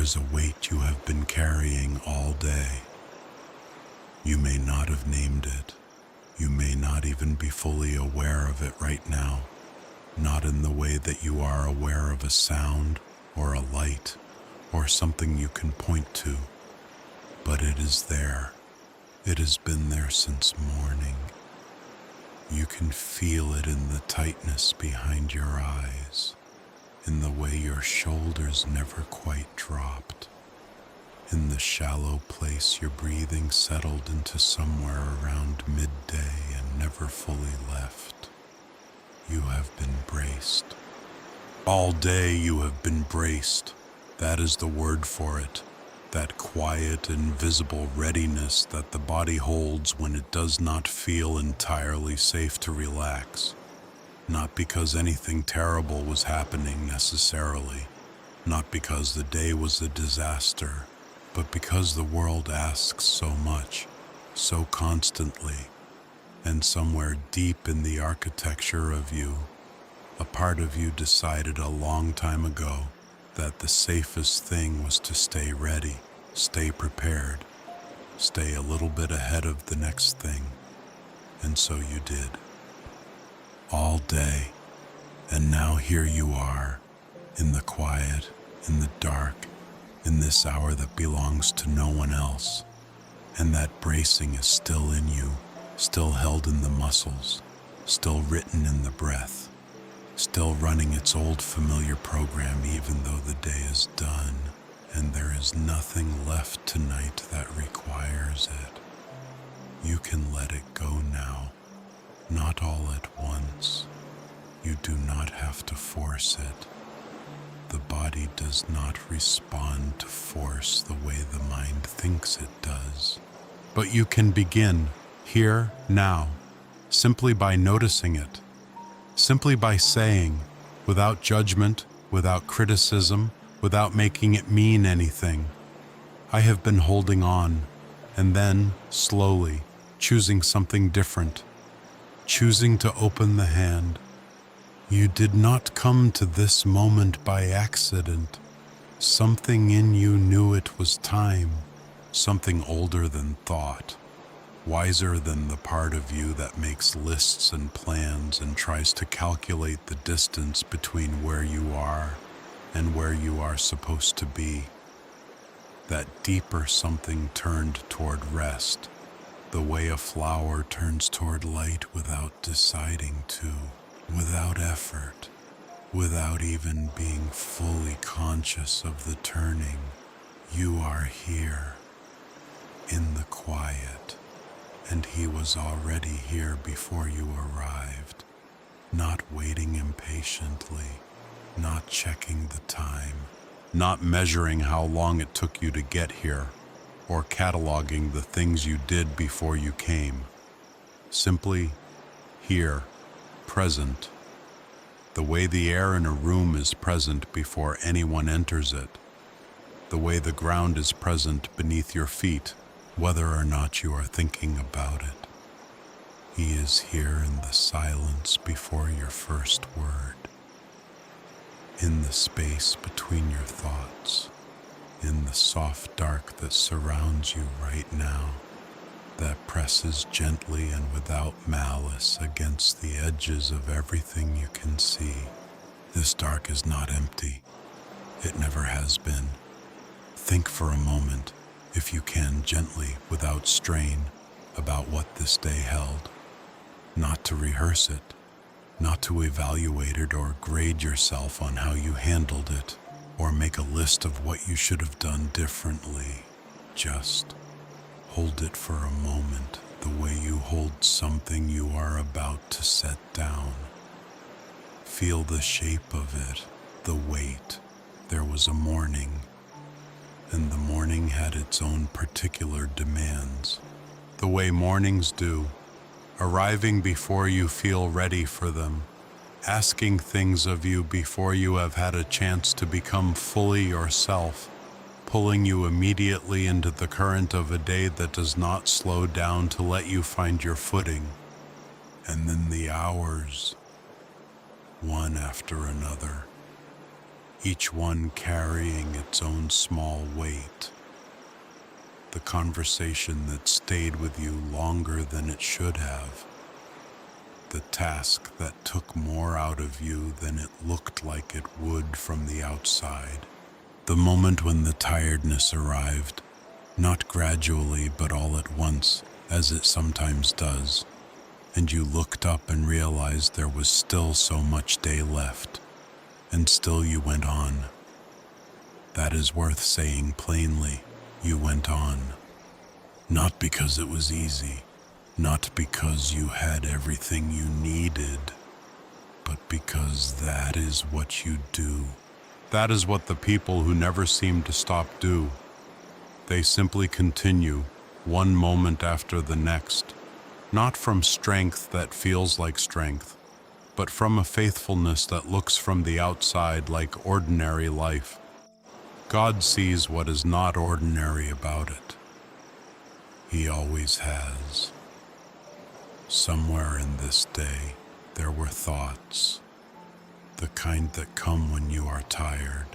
is a weight you have been carrying all day. You may not have named it. You may not even be fully aware of it right now, not in the way that you are aware of a sound or a light or something you can point to, but it is there. It has been there since morning. You can feel it in the tightness behind your eyes, in the way your shoulders never quite dropped, in the shallow place your breathing settled into somewhere around midday and never fully left. You have been braced. All day you have been braced. That is the word for it. That quiet, invisible readiness that the body holds when it does not feel entirely safe to relax. Not because anything terrible was happening necessarily, not because the day was a disaster, but because the world asks so much, so constantly, and somewhere deep in the architecture of you, a part of you decided a long time ago that the safest thing was to stay ready, stay prepared, stay a little bit ahead of the next thing. And so you did. All day. And now here you are, in the quiet, in the dark, in this hour that belongs to no one else. And that bracing is still in you, still held in the muscles, still written in the breath, still running its old familiar program even though the day is done and there is nothing left tonight that requires it. You can let it go now, not all at once. You do not have to force it. The body does not respond to force the way the mind thinks it does. But you can begin, here, now, simply by noticing it. Simply by saying, without judgment, without criticism, without making it mean anything, I have been holding on, and then, slowly, choosing something different, choosing to open the hand. You did not come to this moment by accident. Something in you knew it was time, something older than thought. Wiser than the part of you that makes lists and plans and tries to calculate the distance between where you are and where you are supposed to be. That deeper something turned toward rest, the way a flower turns toward light without deciding to, without effort, without even being fully conscious of the turning. You are here, in the quiet. And he was already here before you arrived, not waiting impatiently, not checking the time, not measuring how long it took you to get here, or cataloging the things you did before you came. Simply here, present, the way the air in a room is present before anyone enters it, the way the ground is present beneath your feet, whether or not you are thinking about it. He is here in the silence before your first word, in the space between your thoughts, in the soft dark that surrounds you right now, that presses gently and without malice against the edges of everything you can see. This dark is not empty. It never has been. Think for a moment, if you can, gently, without strain, about what this day held. Not to rehearse it, not to evaluate it or grade yourself on how you handled it, or make a list of what you should have done differently. Just hold it for a moment, the way you hold something you are about to set down. Feel the shape of it, the weight. There was a morning, and the morning had its own particular demands, the way mornings do, arriving before you feel ready for them, asking things of you before you have had a chance to become fully yourself, pulling you immediately into the current of a day that does not slow down to let you find your footing. And then the hours, one after another. each one carrying its own small weight. The conversation that stayed with you longer than it should have. The task that took more out of you than it looked like it would from the outside. The moment when the tiredness arrived, not gradually but all at once, as it sometimes does, and you looked up and realized there was still so much day left, and still you went on. That is worth saying plainly, you went on. Not because it was easy, not because you had everything you needed, but because that is what you do. That is what the people who never seem to stop do. They simply continue, one moment after the next, not from strength that feels like strength, but from a faithfulness that looks from the outside like ordinary life. God sees what is not ordinary about it. He always has. Somewhere in this day, there were thoughts, the kind that come when you are tired,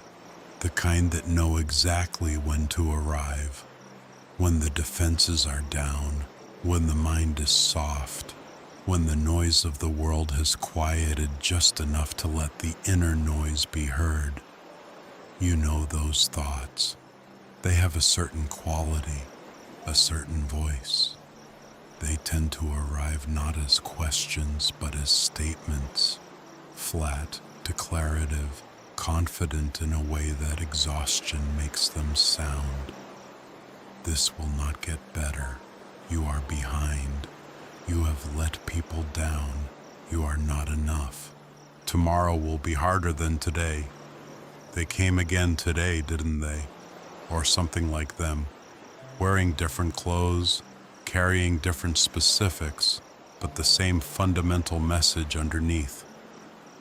the kind that know exactly when to arrive, when the defenses are down, when the mind is soft, when the noise of the world has quieted just enough to let the inner noise be heard. You know those thoughts. They have a certain quality, a certain voice. They tend to arrive not as questions but as statements, flat, declarative, confident in a way that exhaustion makes them sound. This will not get better. You are behind. You have let people down. You are not enough. Tomorrow will be harder than today. They came again today, didn't they? Or something like them, wearing different clothes, carrying different specifics, but the same fundamental message underneath.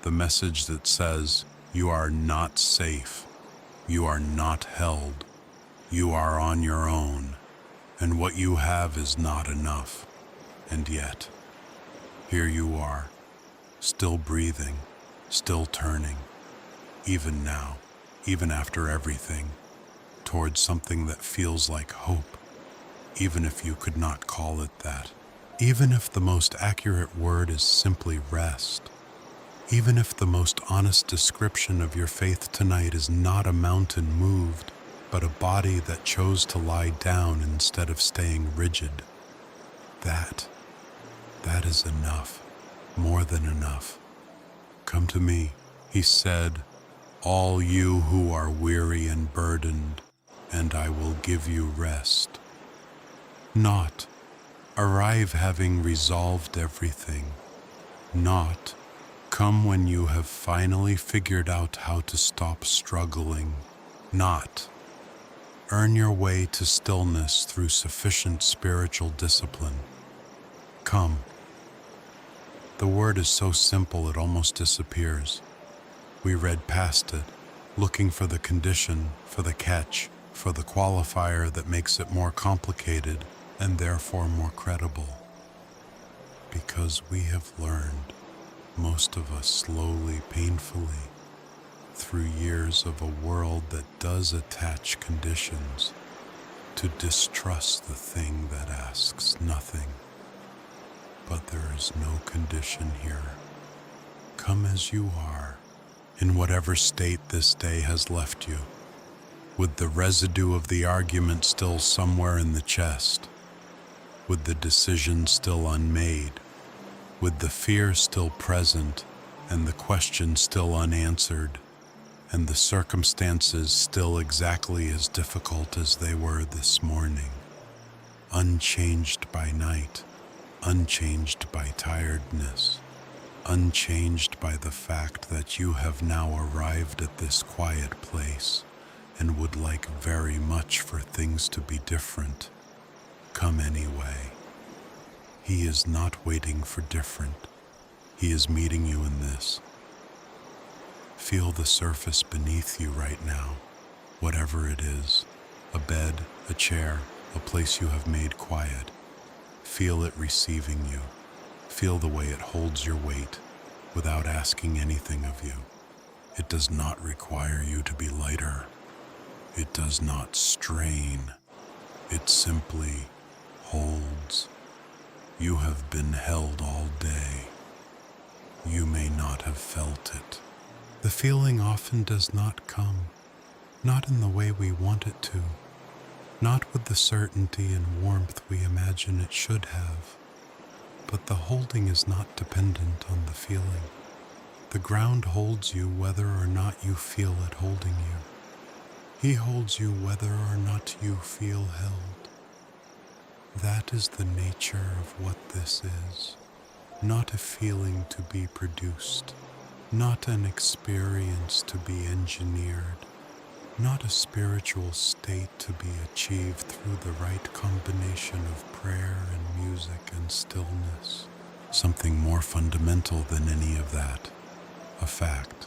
The message that says, you are not safe. You are not held. You are on your own, and what you have is not enough. And yet, here you are, still breathing, still turning, even now, even after everything, towards something that feels like hope, even if you could not call it that, even if the most accurate word is simply rest, even if the most honest description of your faith tonight is not a mountain moved, but a body that chose to lie down instead of staying rigid. That is enough, more than enough. Come to me, he said, all you who are weary and burdened, and I will give you rest. Not, arrive having resolved everything. Not, come when you have finally figured out how to stop struggling. Not, earn your way to stillness through sufficient spiritual discipline. Come. The word is so simple it almost disappears. We read past it, looking for the condition, for the catch, for the qualifier that makes it more complicated and therefore more credible. Because we have learned, most of us slowly, painfully, through years of a world that does attach conditions, to distrust the thing that asks nothing. But there is no condition here. Come as you are, in whatever state this day has left you, with the residue of the argument still somewhere in the chest, with the decision still unmade, with the fear still present and the question still unanswered, and the circumstances still exactly as difficult as they were this morning, unchanged by night, unchanged by tiredness, unchanged by the fact that you have now arrived at this quiet place and would like very much for things to be different. Come anyway. He is not waiting for different. He is meeting you in this. Feel the surface beneath you right now, whatever it is, a bed, a chair, a place you have made quiet. Feel it receiving you. Feel the way it holds your weight without asking anything of you. It does not require you to be lighter. It does not strain. It simply holds. You have been held all day. You may not have felt it. The feeling often does not come, not in the way we want it to, not with the certainty and warmth we imagine it should have. But the holding is not dependent on the feeling. The ground holds you whether or not you feel it holding you. He holds you whether or not you feel held. That is the nature of what this is. Not a feeling to be produced, not an experience to be engineered, not a spiritual state to be achieved through the right combination of prayer and music and stillness. Something more fundamental than any of that. A fact.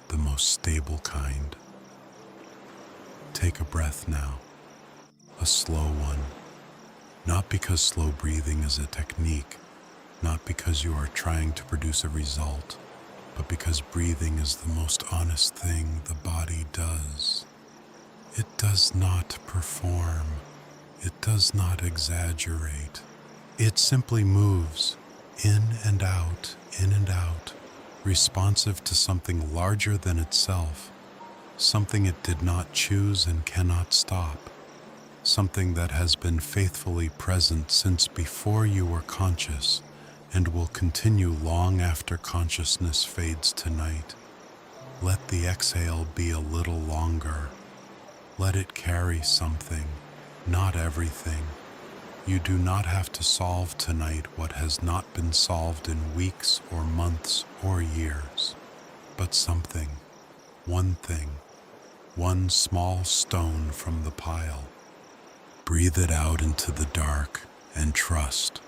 The most stable kind. Take a breath now. A slow one. Not because slow breathing is a technique, not because you are trying to produce a result, but because breathing is the most honest thing the body does. It does not perform. It does not exaggerate. It simply moves in and out, responsive to something larger than itself, something it did not choose and cannot stop, something that has been faithfully present since before you were conscious and will continue long after consciousness fades tonight. Let the exhale be a little longer. Let it carry something, not everything. You do not have to solve tonight what has not been solved in weeks or months or years, but something, one thing, one small stone from the pile. Breathe it out into the dark and trust,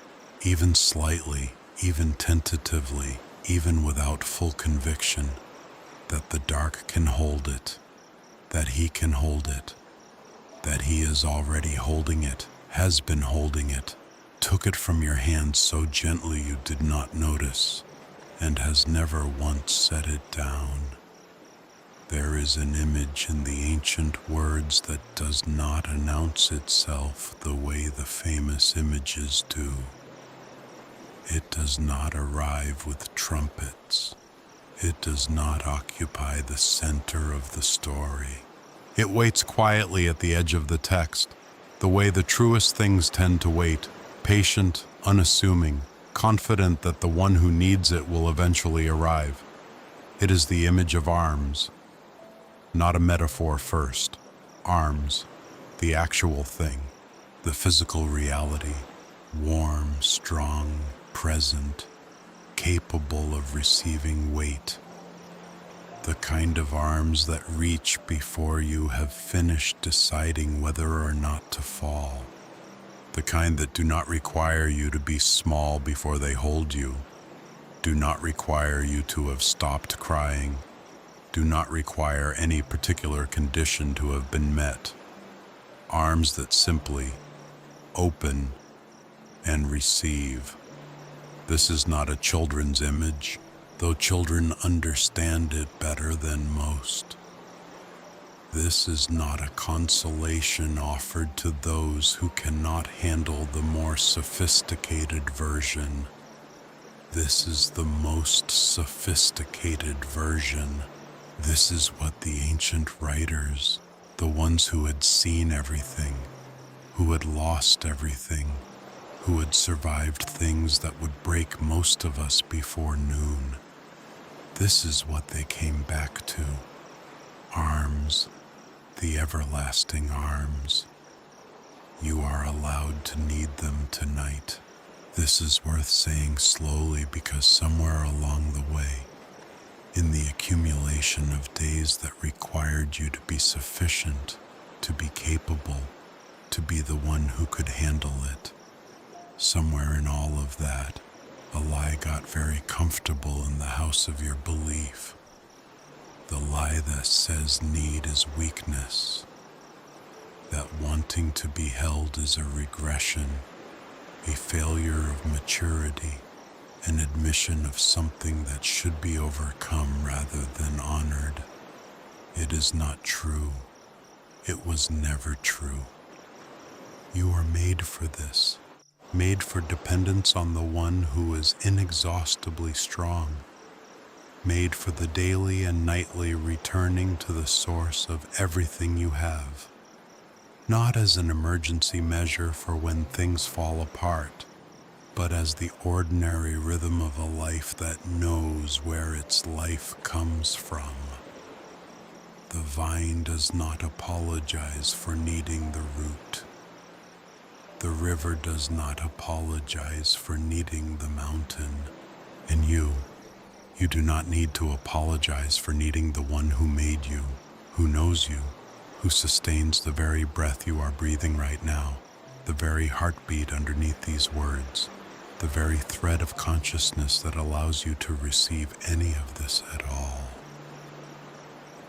even slightly, even tentatively, even without full conviction, that the dark can hold it, that he can hold it, that he is already holding it, has been holding it, took it from your hand so gently you did not notice, and has never once set it down. There is an image in the ancient words that does not announce itself the way the famous images do. It does not arrive with trumpets. It does not occupy the center of the story. It waits quietly at the edge of the text, the way the truest things tend to wait, patient, unassuming, confident that the one who needs it will eventually arrive. It is the image of arms, not a metaphor first. Arms, the actual thing, the physical reality, warm, strong, present, capable of receiving weight. The kind of arms that reach before you have finished deciding whether or not to fall. The kind that do not require you to be small before they hold you, do not require you to have stopped crying, do not require any particular condition to have been met. Arms that simply open and receive. This is not a children's image, though children understand it better than most. This is not a consolation offered to those who cannot handle the more sophisticated version. This is the most sophisticated version. This is what the ancient writers, the ones who had seen everything, who had lost everything, who had survived things that would break most of us before noon. This is what they came back to. Arms, the everlasting arms. You are allowed to need them tonight. This is worth saying slowly because somewhere along the way, in the accumulation of days that required you to be sufficient, to be capable, to be the one who could handle it, somewhere in all of that, a lie got very comfortable in the house of your belief. The lie that says need is weakness, that wanting to be held is a regression, a failure of maturity, an admission of something that should be overcome rather than honored. It is not true. It was never true. You are made for this, made for dependence on the one who is inexhaustibly strong, made for the daily and nightly returning to the source of everything you have, not as an emergency measure for when things fall apart, but as the ordinary rhythm of a life that knows where its life comes from. The vine does not apologize for needing the root. The river does not apologize for needing the mountain. And you do not need to apologize for needing the one who made you, who knows you, who sustains the very breath you are breathing right now, the very heartbeat underneath these words, the very thread of consciousness that allows you to receive any of this at all.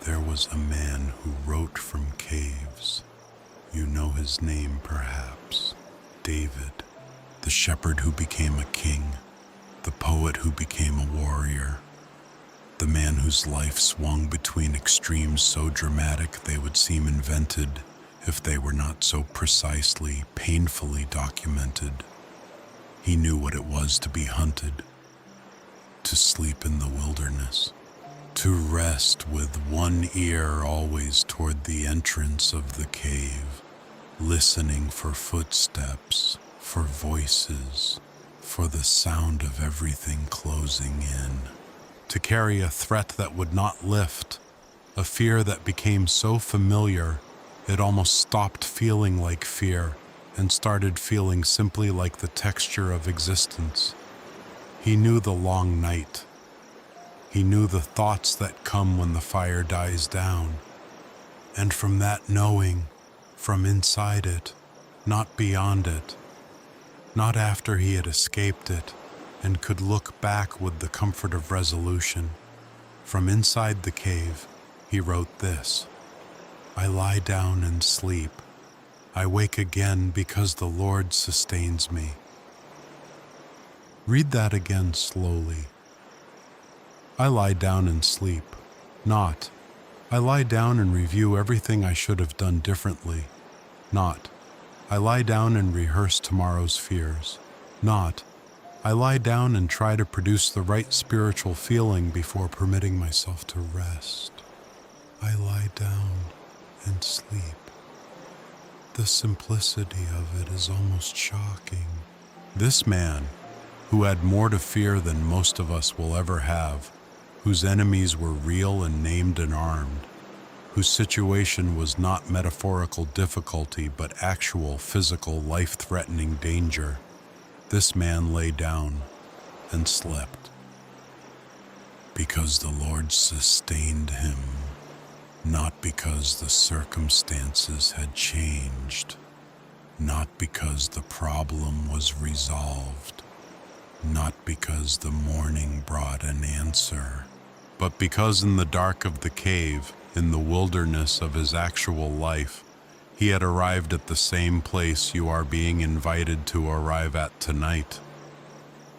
There was a man who wrote from caves. You know his name, perhaps. David, the shepherd who became a king, the poet who became a warrior, the man whose life swung between extremes so dramatic they would seem invented if they were not so precisely, painfully documented. He knew what it was to be hunted, to sleep in the wilderness, to rest with one ear always toward the entrance of the cave, listening for footsteps, for voices, for the sound of everything closing in, to carry a threat that would not lift, a fear that became so familiar it almost stopped feeling like fear and started feeling simply like the texture of existence. He knew the long night. He knew the thoughts that come when the fire dies down. And from that knowing, from inside it, not beyond it, not after he had escaped it and could look back with the comfort of resolution, from inside the cave, he wrote this: I lie down and sleep. I wake again because the Lord sustains me. Read that again slowly. I lie down and sleep, not I lie down and review everything I should have done differently, not I lie down and rehearse tomorrow's fears, not I lie down and try to produce the right spiritual feeling before permitting myself to rest. I lie down and sleep. The simplicity of it is almost shocking. This man, who had more to fear than most of us will ever have, whose enemies were real and named and armed, whose situation was not metaphorical difficulty but actual physical life-threatening danger, this man lay down and slept. Because the Lord sustained him, not because the circumstances had changed, not because the problem was resolved, not because the morning brought an answer, but because in the dark of the cave, in the wilderness of his actual life, he had arrived at the same place you are being invited to arrive at tonight.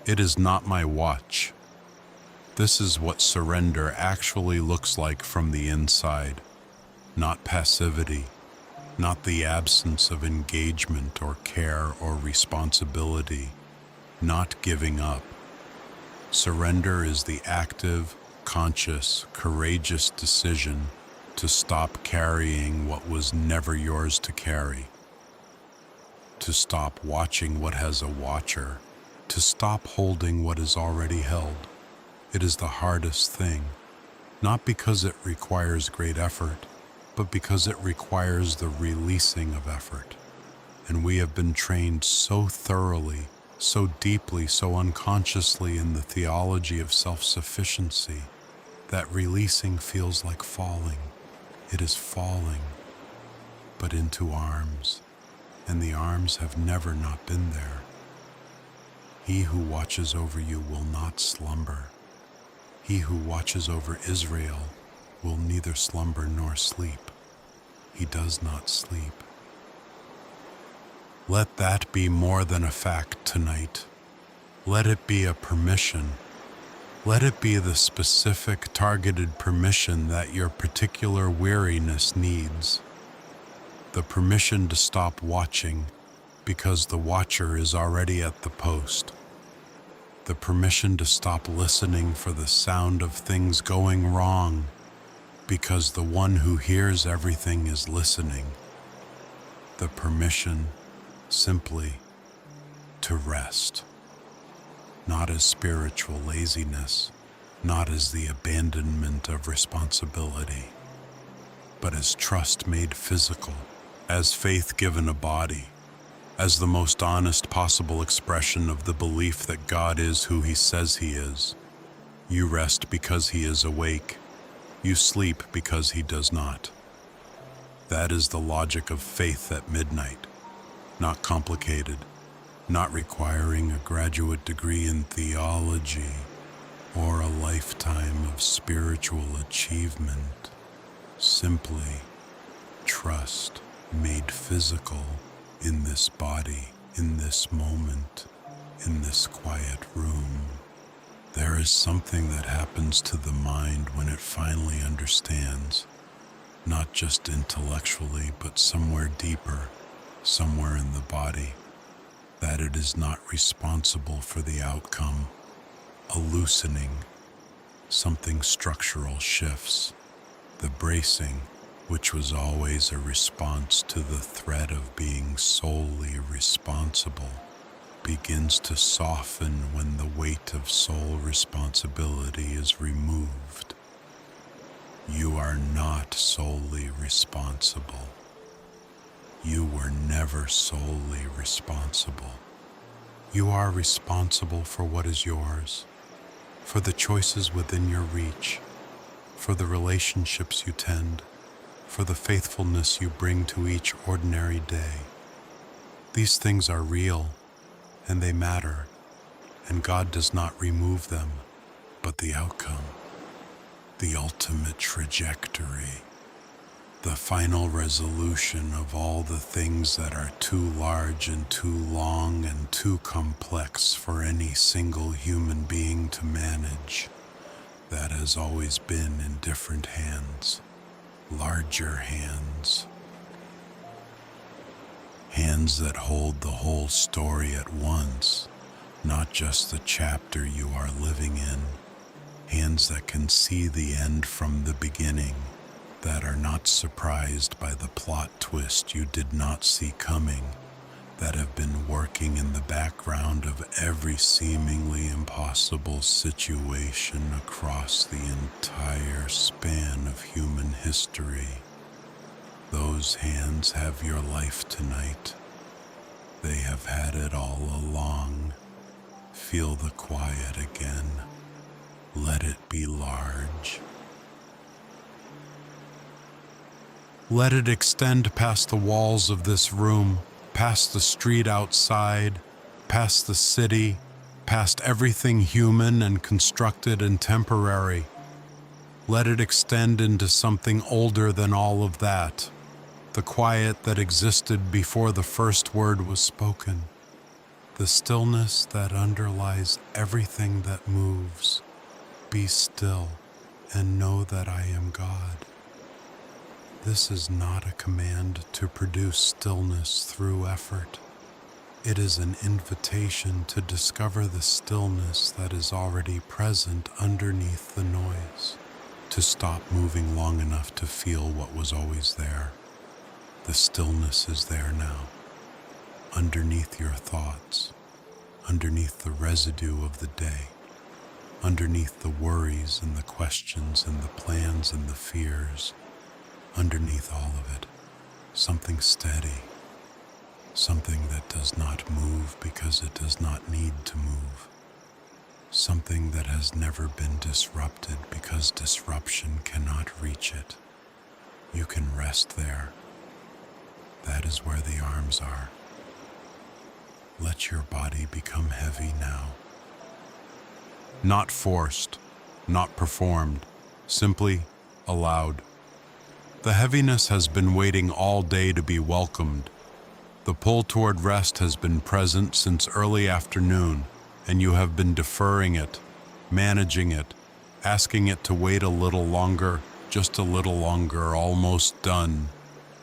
It is not my watch. This is what surrender actually looks like from the inside, not passivity, not the absence of engagement or care or responsibility, not giving up. Surrender is the active, conscious, courageous decision to stop carrying what was never yours to carry, to stop watching what has a watcher, to stop holding what is already held. It is the hardest thing, not because it requires great effort, but because it requires the releasing of effort. And we have been trained so thoroughly, so deeply, so unconsciously in the theology of self-sufficiency that releasing feels like falling. It is falling, but into arms, and the arms have never not been there. He who watches over you will not slumber. He who watches over Israel will neither slumber nor sleep. He does not sleep. Let that be more than a fact tonight. Let it be a permission. Let it be the specific, targeted permission that your particular weariness needs. The permission to stop watching because the watcher is already at the post. The permission to stop listening for the sound of things going wrong because the one who hears everything is listening. The permission simply to rest. Not as spiritual laziness, not as the abandonment of responsibility, but as trust made physical, as faith given a body, as the most honest possible expression of the belief that God is who He says He is. You rest because He is awake. You sleep because He does not. That is the logic of faith at midnight, not complicated, not requiring a graduate degree in theology or a lifetime of spiritual achievement. Simply trust made physical in this body, in this moment, in this quiet room. There is something that happens to the mind when it finally understands, not just intellectually, but somewhere deeper, somewhere in the body, that it is not responsible for the outcome. A loosening, something structural shifts. The bracing, which was always a response to the threat of being solely responsible, begins to soften when the weight of sole responsibility is removed. You are not solely responsible. You were never solely responsible. You are responsible for what is yours, for the choices within your reach, for the relationships you tend, for the faithfulness you bring to each ordinary day. These things are real, and they matter, and God does not remove them, but the outcome, the ultimate trajectory, the final resolution of all the things that are too large and too long and too complex for any single human being to manage, that has always been in different hands, larger hands. Hands that hold the whole story at once, not just the chapter you are living in. Hands that can see the end from the beginning, that are not surprised by the plot twist you did not see coming, that have been working in the background of every seemingly impossible situation across the entire span of human history. Those hands have your life tonight. They have had it all along. Feel the quiet again. Let it be large. Let it extend past the walls of this room, past the street outside, past the city, past everything human and constructed and temporary. Let it extend into something older than all of that, the quiet that existed before the first word was spoken, the stillness that underlies everything that moves. Be still and know that I am God. This is not a command to produce stillness through effort. It is an invitation to discover the stillness that is already present underneath the noise, to stop moving long enough to feel what was always there. The stillness is there now, underneath your thoughts, underneath the residue of the day, underneath the worries and the questions and the plans and the fears. Underneath all of it, something steady, something that does not move because it does not need to move, something that has never been disrupted because disruption cannot reach it. You can rest there. That is where the arms are. Let your body become heavy now. Not forced, not performed, simply allowed. The heaviness has been waiting all day to be welcomed. The pull toward rest has been present since early afternoon. and you have been deferring it, managing it, asking it to wait a little longer, just a little longer, almost done.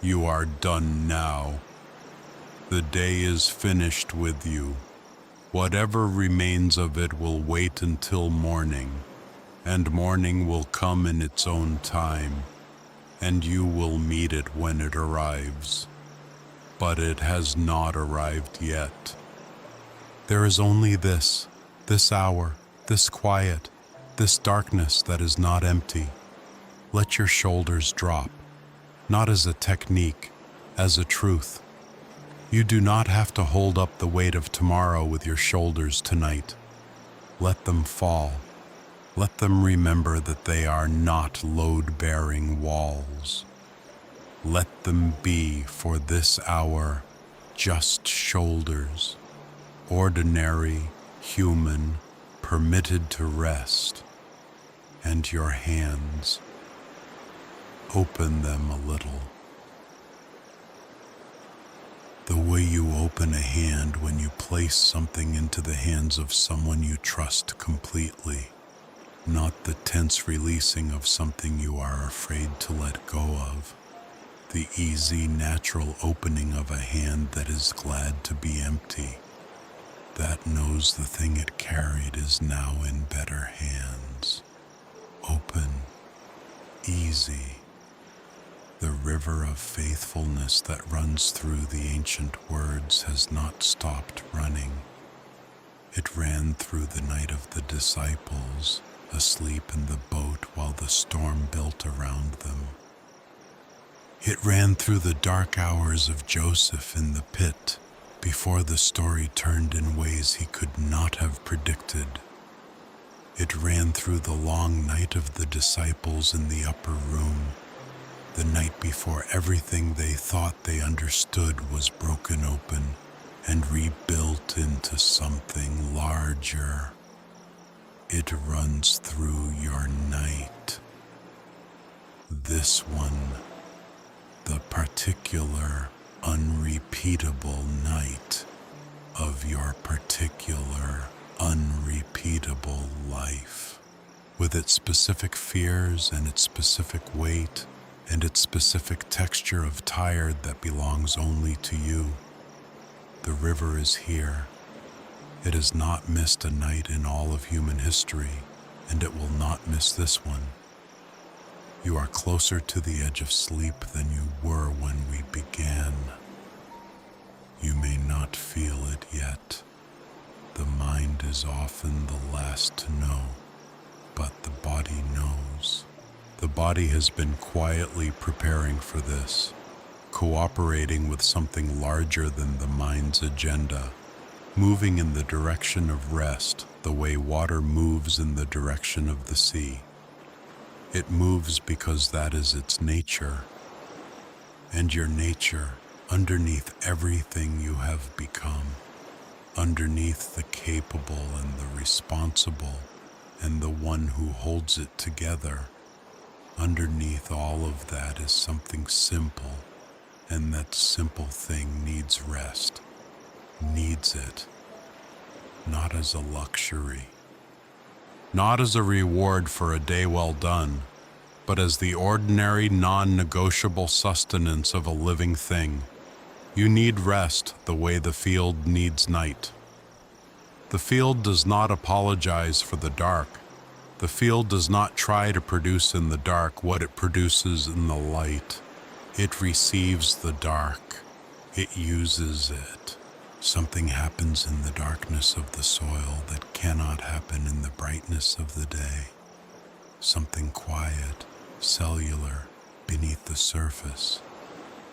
You are done now. The day is finished with you. Whatever remains of it will wait until morning, and morning will come in its own time, and you will meet it when it arrives. But it has not arrived yet. There is only this hour, this quiet, this darkness that is not empty. Let your shoulders drop, not as a technique, as a truth. You do not have to hold up the weight of tomorrow with your shoulders tonight. Let them fall. Let them remember that they are not load-bearing walls. Let them be, for this hour, just shoulders, ordinary, human, permitted to rest. And your hands, open them a little. The way you open a hand when you place something into the hands of someone you trust completely, not the tense releasing of something you are afraid to let go of. The easy, natural opening of a hand that is glad to be empty, that knows the thing it carried is now in better hands. Open, easy. The river of faithfulness that runs through the ancient words has not stopped running. It ran through the night of the disciples, asleep in the boat while the storm built around them. It ran through the dark hours of Joseph in the pit, before the story turned in ways he could not have predicted. It ran through the long night of the disciples in the upper room, the night before everything they thought they understood was broken open and rebuilt into something larger. It runs through your night. This one, the particular, unrepeatable night of your particular, unrepeatable life, with its specific fears and its specific weight and its specific texture of tired that belongs only to you. The river is here. It has not missed a night in all of human history, and it will not miss this one. You are closer to the edge of sleep than you were when we began. You may not feel it yet. The mind is often the last to know, but the body knows. The body has been quietly preparing for this, cooperating with something larger than the mind's agenda, moving in the direction of rest the way water moves in the direction of the sea. It moves because that is its nature. And your nature, underneath everything you have become, underneath the capable and the responsible and the one who holds it together, underneath all of that is something simple, and that simple thing needs rest, needs it, not as a luxury, not as a reward for a day well done, but as the ordinary, non-negotiable sustenance of a living thing. You need rest the way the field needs night. The field does not apologize for the dark. The field does not try to produce in the dark what it produces in the light. It receives the dark. It uses it. Something happens in the darkness of the soil that cannot happen in the brightness of the day. Something quiet, cellular, beneath the surface,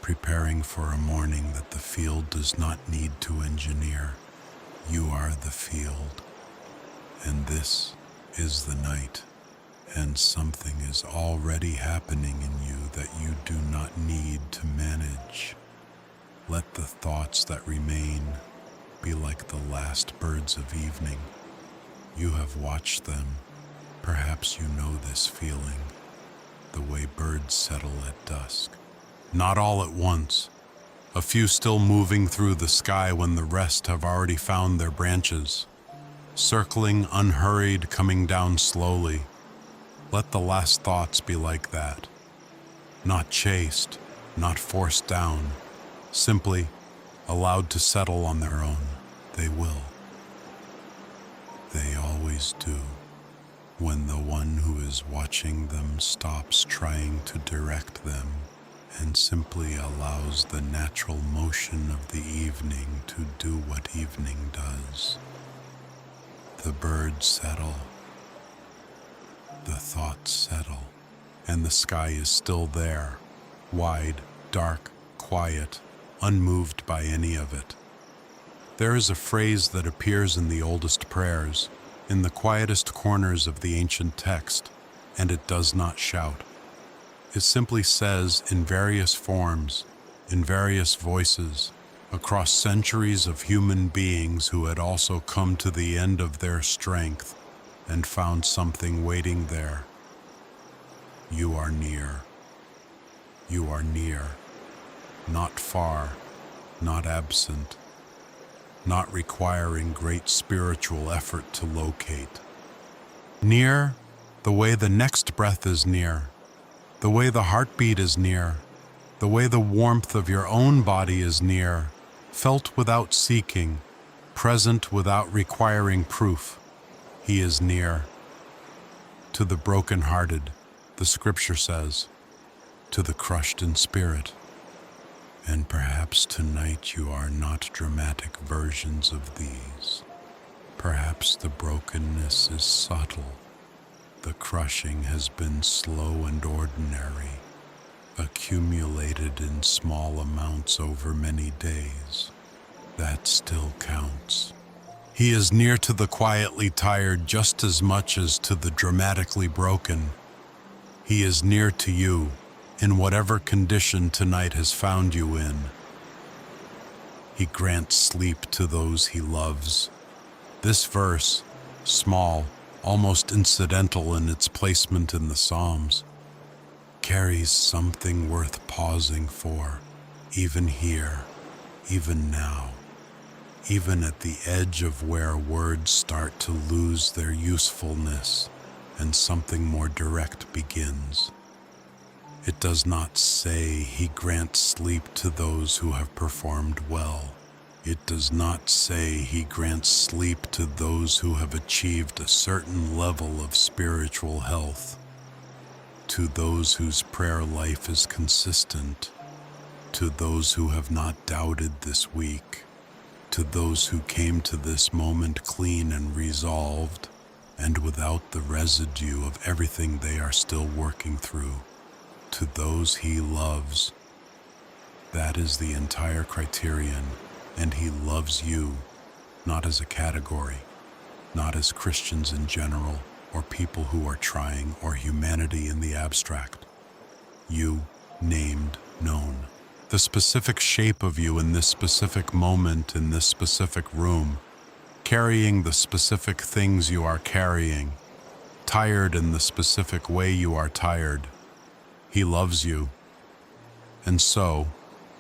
preparing for a morning that the field does not need to engineer. You are the field, and this is the night, and something is already happening in you that you do not need to manage. Let the thoughts that remain be like the last birds of evening. You have watched them. Perhaps you know this feeling, the way birds settle at dusk. Not all at once, a few still moving through the sky when the rest have already found their branches. circling unhurried, coming down slowly. Let the last thoughts be like that. Not chased, not forced down, simply allowed to settle on their own. They will. They always do. When the one who is watching them stops trying to direct them and simply allows the natural motion of the evening to do what evening does. The birds settle, the thoughts settle, and the sky is still there, wide, dark, quiet, unmoved by any of it. There is a phrase that appears in the oldest prayers, in the quietest corners of the ancient text, and it does not shout. It simply says in various forms, in various voices, across centuries of human beings who had also come to the end of their strength and found something waiting there. You are near. You are near. Not far, not absent, not requiring great spiritual effort to locate. Near, the way the next breath is near, the way the heartbeat is near, the way the warmth of your own body is near, felt without seeking, present without requiring proof. He is near. To the broken-hearted, the scripture says, to the crushed in spirit. And perhaps tonight you are not dramatic versions of these. Perhaps the brokenness is subtle. The crushing has been slow and ordinary, accumulated in small amounts over many days. That still counts. He is near to the quietly tired just as much as to the dramatically broken. He is near to you, in whatever condition tonight has found you in. He grants sleep to those he loves. This verse, small, almost incidental in its placement in the Psalms, carries something worth pausing for, even here, even now, even at the edge of where words start to lose their usefulness and something more direct begins. It does not say he grants sleep to those who have performed well. It does not say he grants sleep to those who have achieved a certain level of spiritual health, to those whose prayer life is consistent, to those who have not doubted this week, to those who came to this moment clean and resolved, and without the residue of everything they are still working through. To those he loves. That is the entire criterion, and he loves you, not as a category, not as Christians in general, or people who are trying, or humanity in the abstract. You, named, known. The specific shape of you in this specific moment, in this specific room, carrying the specific things you are carrying, tired in the specific way you are tired. He loves you. And so,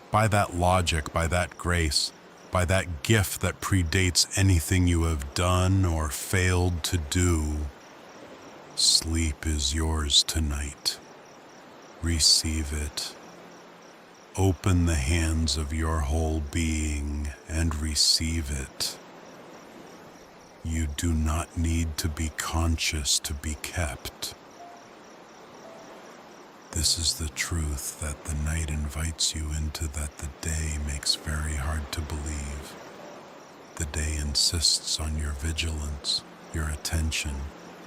by that logic, by that grace, by that gift that predates anything you have done or failed to do, sleep is yours tonight. Receive it. Open the hands of your whole being and receive it. You do not need to be conscious to be kept. This is the truth that the night invites you into, that the day makes very hard to believe. The day insists on your vigilance, your attention,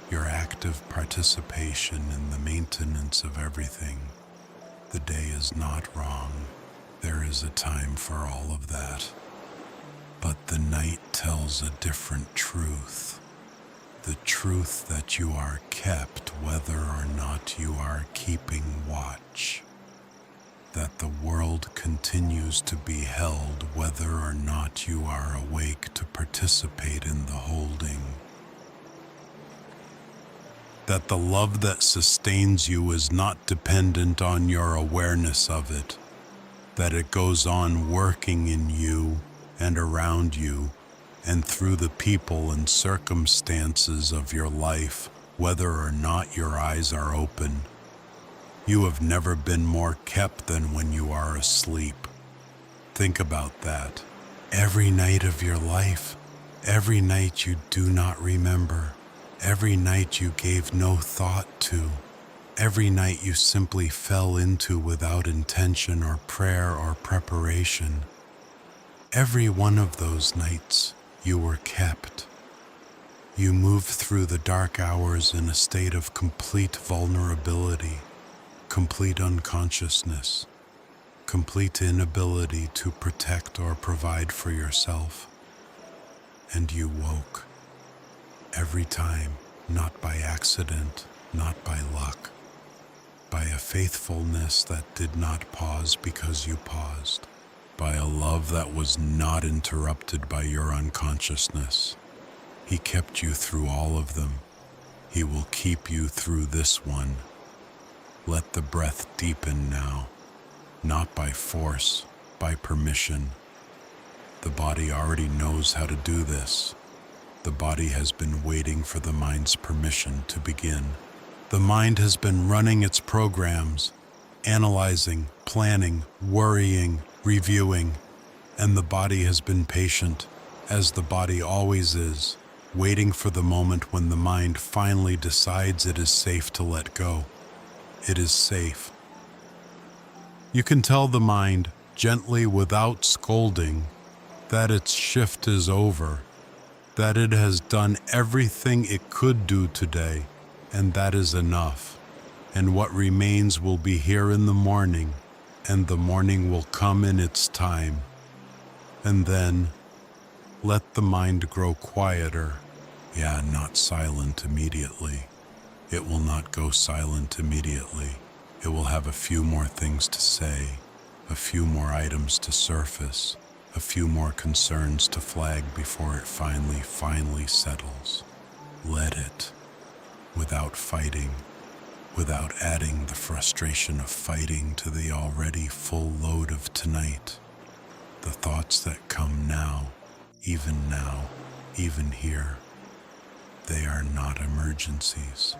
your active participation in the maintenance of everything. The day is not wrong. There is a time for all of that. But the night tells a different truth. The truth that you are kept whether or not you are keeping watch. That the world continues to be held whether or not you are awake to participate in the holding. That the love that sustains you is not dependent on your awareness of it. That it goes on working in you and around you and through the people and circumstances of your life, whether or not your eyes are open. You have never been more kept than when you are asleep. Think about that. Every night of your life, every night you do not remember, every night you gave no thought to, every night you simply fell into without intention or prayer or preparation. Every one of those nights you were kept. You moved through the dark hours in a state of complete vulnerability, complete unconsciousness, complete inability to protect or provide for yourself. And you woke. Every time, not by accident, not by luck, by a faithfulness that did not pause because you paused, by a love that was not interrupted by your unconsciousness. He kept you through all of them. He will keep you through this one. Let the breath deepen now, not by force, by permission. The body already knows how to do this. The body has been waiting for the mind's permission to begin. The mind has been running its programs, analyzing, planning, worrying, reviewing, and the body has been patient, as the body always is, waiting for the moment when the mind finally decides it is safe to let go. It is safe. You can tell the mind, gently without scolding, that its shift is over, that it has done everything it could do today, and that is enough. And what remains will be here in the morning, and the morning will come in its time. And then, let the mind grow quieter. Yeah, not silent immediately. It will not go silent immediately. It will have a few more things to say, a few more items to surface, a few more concerns to flag before it finally settles. Let it, without fighting, without adding the frustration of fighting to the already full load of tonight. The thoughts that come now, even here, they are not emergencies.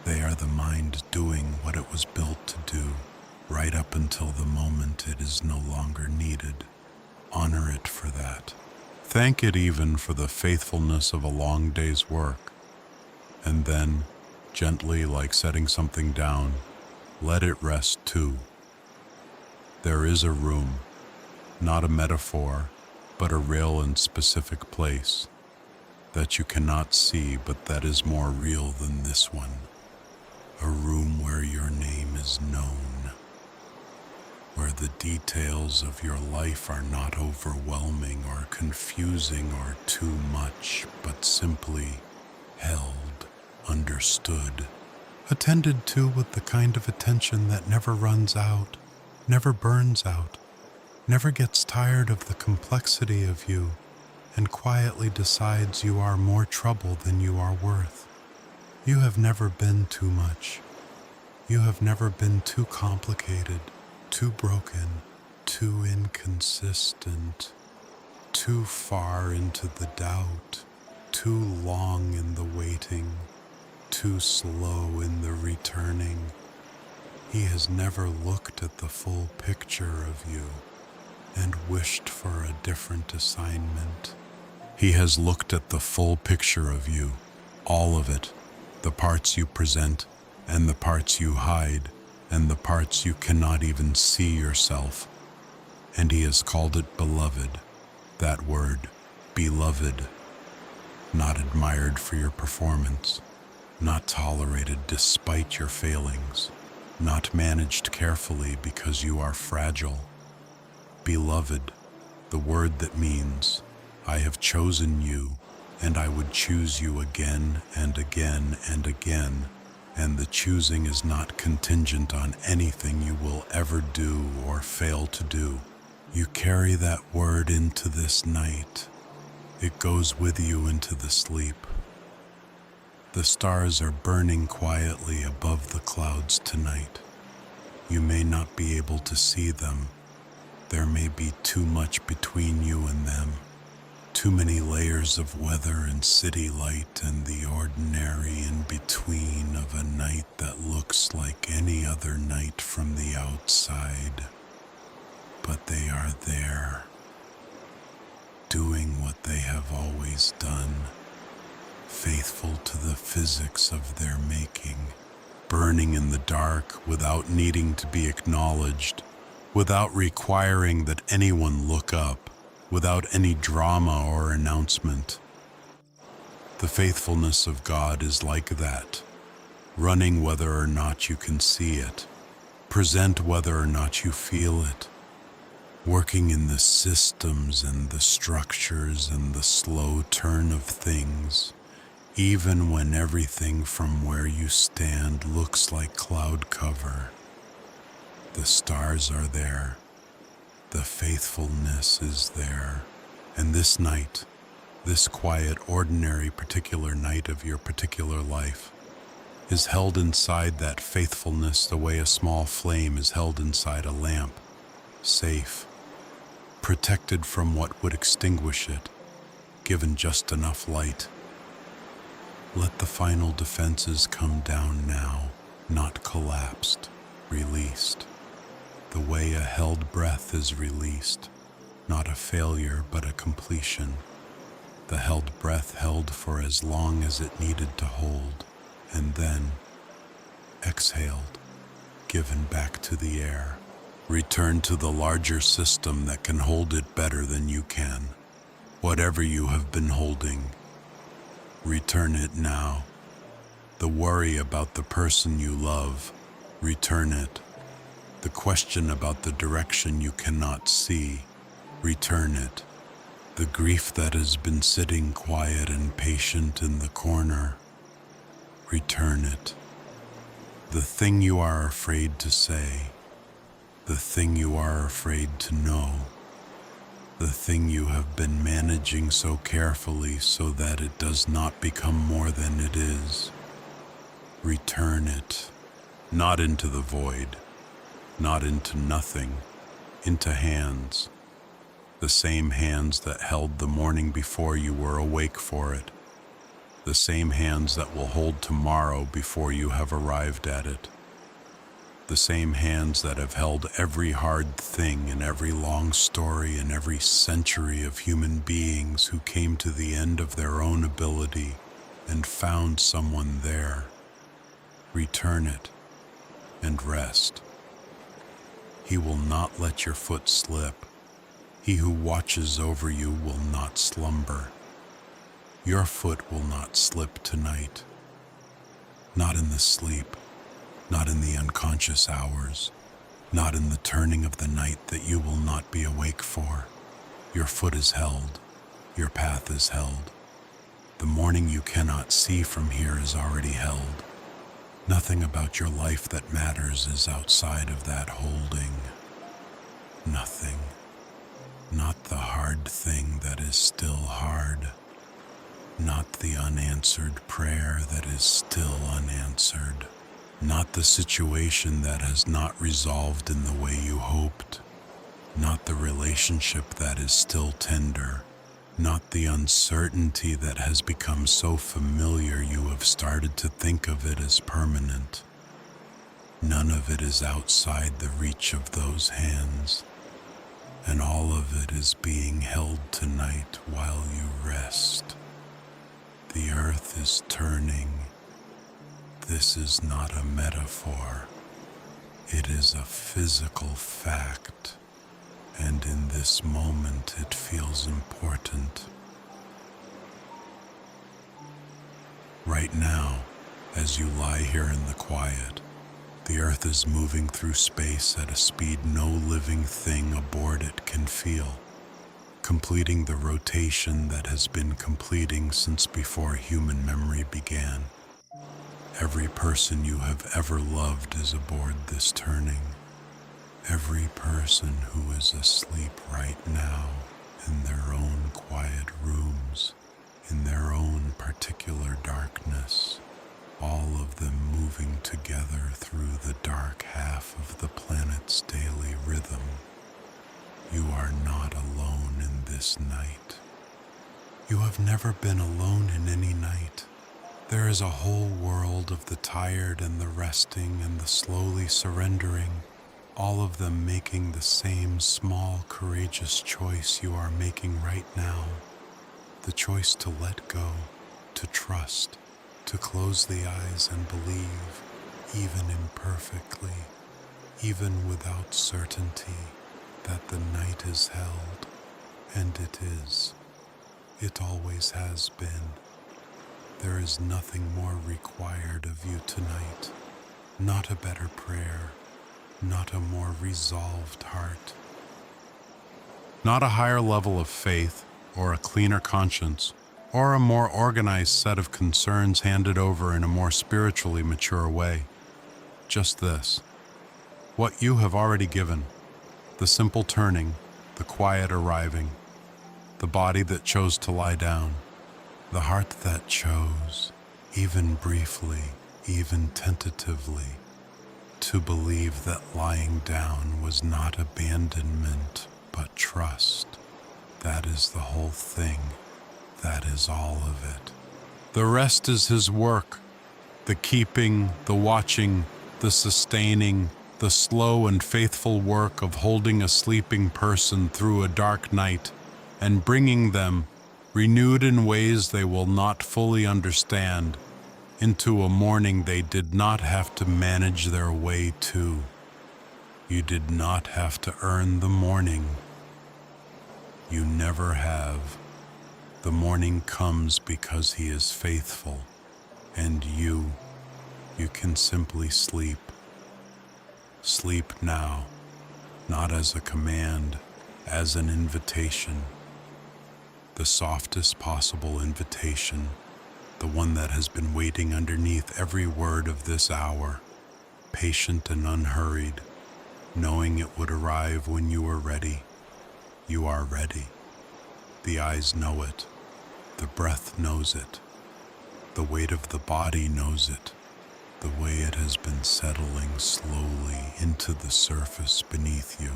They are the mind doing what it was built to do, right up until the moment it is no longer needed. Honor it for that. Thank it even for the faithfulness of a long day's work. And then, gently, like setting something down, let it rest too. There is a room, not a metaphor, but a real and specific place that you cannot see, but that is more real than this one. A room where your name is known, where the details of your life are not overwhelming or confusing or too much, but simply held, understood, attended to with the kind of attention that never runs out, never burns out, never gets tired of the complexity of you, and quietly decides you are more trouble than you are worth. You have never been too much. You have never been too complicated, too broken, too inconsistent, too far into the doubt, too long in the waiting, too slow in the returning. He has never looked at the full picture of you and wished for a different assignment. He has looked at the full picture of you, all of it, the parts you present and the parts you hide and the parts you cannot even see yourself. And he has called it beloved, that word, beloved, not admired for your performance, not tolerated despite your failings, not managed carefully because you are fragile. Beloved, the word that means, I have chosen you, and I would choose you again and again and again, and the choosing is not contingent on anything you will ever do or fail to do. You carry that word into this night. It goes with you into the sleep. The stars are burning quietly above the clouds tonight. You may not be able to see them. There may be too much between you and them. Too many layers of weather and city light and the ordinary in between of a night that looks like any other night from the outside. But they are there, doing what they have always done, faithful to the physics of their making, burning in the dark without needing to be acknowledged, without requiring that anyone look up, without any drama or announcement. The faithfulness of God is like that, running whether or not you can see it, present whether or not you feel it, working in the systems and the structures and the slow turn of things, even when everything from where you stand looks like cloud cover. The stars are there. The faithfulness is there. And this night, this quiet, ordinary, particular night of your particular life, is held inside that faithfulness the way a small flame is held inside a lamp, safe, protected from what would extinguish it, given just enough light. Let the final defenses come down now, not collapsed, released. The way a held breath is released, not a failure but a completion. The held breath held for as long as it needed to hold, and then exhaled, given back to the air. Return to the larger system that can hold it better than you can. Whatever you have been holding, return it now. The worry about the person you love, return it. The question about the direction you cannot see, return it. The grief that has been sitting quiet and patient in the corner, return it. The thing you are afraid to say, the thing you are afraid to know, the thing you have been managing so carefully so that it does not become more than it is, return it, not into the void, not into nothing, into hands, the same hands that held the morning before you were awake for it, the same hands that will hold tomorrow before you have arrived at it, the same hands that have held every hard thing in every long story and every century of human beings who came to the end of their own ability and found someone there. Return it and rest. He will not let your foot slip. He who watches over you will not slumber. Your foot will not slip tonight. Not in the sleep, not in the unconscious hours, not in the turning of the night that you will not be awake for. Your foot is held. Your path is held. The morning you cannot see from here is already held. Nothing about your life that matters is outside of that holding. Nothing. Not the hard thing that is still hard. Not the unanswered prayer that is still unanswered. Not the situation that has not resolved in the way you hoped. Not the relationship that is still tender. Not the uncertainty that has become so familiar you have started to think of it as permanent. None of it is outside the reach of those hands, and all of it is being held tonight while you rest. The earth is turning. This is not a metaphor. It is a physical fact. And in this moment it feels important. Right now, as you lie here in the quiet, the earth is moving through space at a speed no living thing aboard it can feel, completing the rotation that has been completing since before human memory began. Every person you have ever loved is aboard this turning. Every person who is asleep right now in their own quiet rooms, in their own particular darkness, all of them moving together through the dark half of the planet's daily rhythm. You are not alone in this night. You have never been alone in any night. There is a whole world of the tired and the resting and the slowly surrendering, all of them making the same small, courageous choice you are making right now. The choice to let go, to trust, to close the eyes and believe, even imperfectly, even without certainty, that the night is held, and it is. It always has been. There is nothing more required of you tonight, not a better prayer, not a more resolved heart, not a higher level of faith, or a cleaner conscience, or a more organized set of concerns handed over in a more spiritually mature way. Just this, what you have already given, the simple turning, the quiet arriving, the body that chose to lie down, the heart that chose, even briefly, even tentatively, to believe that lying down was not abandonment, but trust. That is the whole thing. That is all of it. The rest is his work. The keeping, the watching, the sustaining, the slow and faithful work of holding a sleeping person through a dark night and bringing them, renewed in ways they will not fully understand, into a morning they did not have to manage their way to. You did not have to earn the morning. You never have. The morning comes because he is faithful, and you can simply sleep. Sleep now, not as a command, as an invitation. The softest possible invitation, the one that has been waiting underneath every word of this hour, patient and unhurried, knowing it would arrive when you were ready. You are ready. The eyes know it. The breath knows it. The weight of the body knows it. The way it has been settling slowly into the surface beneath you.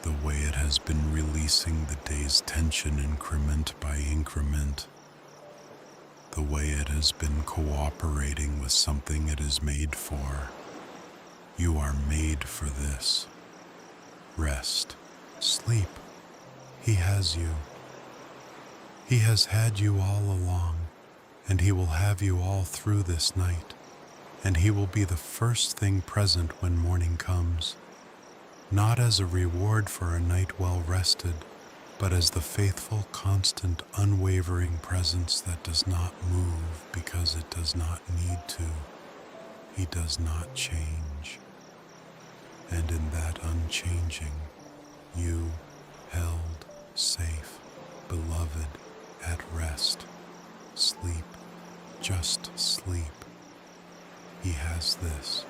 The way it has been releasing the day's tension increment by increment. The way it has been cooperating with something it is made for. You are made for this. Rest. Sleep. He has you. He has had you all along, and he will have you all through this night, and he will be the first thing present when morning comes, not as a reward for a night well rested, but as the faithful, constant, unwavering presence that does not move because it does not need to. He does not change. And in that unchanging, you held, safe, beloved, at rest. Sleep, just sleep. He has this.